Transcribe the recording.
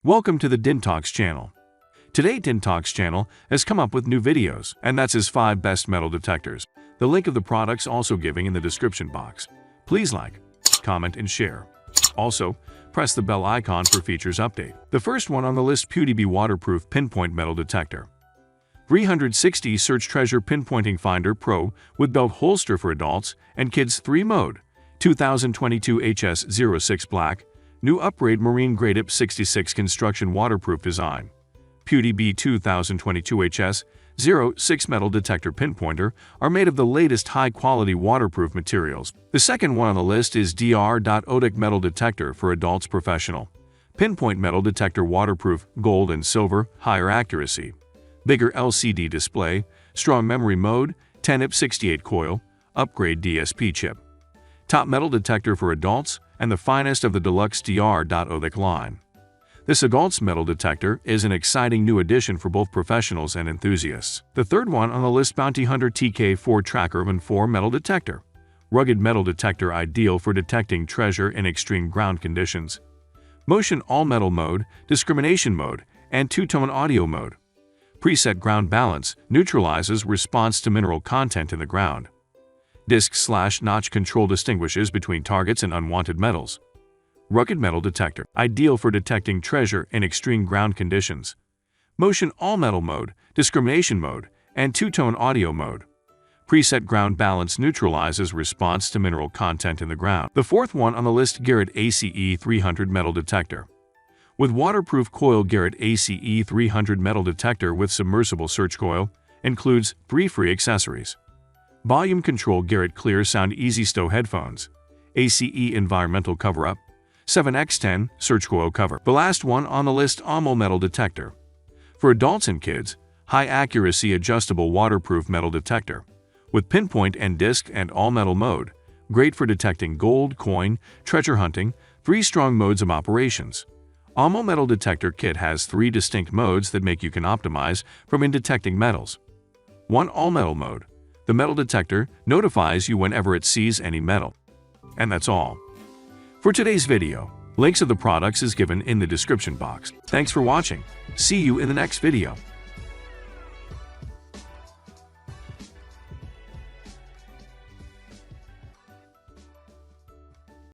Welcome to the Dintalks Channel. Today Dintalks Channel has come up with new videos, and that's his 5 best metal detectors. The link of the products also giving in the description box. Please like, comment, and share. Also, press the bell icon for features update. The first one on the list, Pudibe Waterproof Pinpoint Metal Detector. 360 Search Treasure Pinpointing Finder Pro with belt holster for adults and kids 3 mode. 2022 HS06 Black. New upgrade marine grade IP66 construction waterproof design. Pudibe 2022 HS06 metal detector pinpointer are made of the latest high-quality waterproof materials. The second one on the list is Dr.Otek metal detector for adults professional. Pinpoint metal detector waterproof, gold and silver, higher accuracy. Bigger LCD display, strong memory mode, 10 IP68 coil, upgrade DSP chip. Top metal detector for adults and the finest of the deluxe Dr.Otek line. This adults metal detector is an exciting new addition for both professionals and enthusiasts. The third one on the list, Bounty Hunter TK4 Tracker V4 metal detector. Rugged metal detector ideal for detecting treasure in extreme ground conditions. Motion all metal mode, discrimination mode, and two-tone audio mode. Preset ground balance neutralizes response to mineral content in the ground. Disc/notch control distinguishes between targets and unwanted metals. Rugged metal detector, ideal for detecting treasure in extreme ground conditions. Motion all metal mode, discrimination mode, and two-tone audio mode. Preset ground balance neutralizes response to mineral content in the ground. The fourth one on the list, Garrett ACE 300 metal detector. With waterproof coil, Garrett ACE 300 metal detector with submersible search coil includes 3 free accessories. Volume control, Garrett Clear Sound Easy Stow headphones, ACE environmental cover-up, 7x10 search coil cover. The last one on the list, Ommo Metal Detector. For adults and kids, high-accuracy adjustable waterproof metal detector. With pinpoint and disc and all-metal mode, great for detecting gold, coin, treasure hunting, 3 strong modes of operations. Ommo Metal Detector Kit has 3 distinct modes that make you can optimize from in detecting metals. 1. All-metal mode. The metal detector notifies you whenever it sees any metal. And that's all. For today's video, links of the products is given in the description box. Thanks for watching. See you in the next video.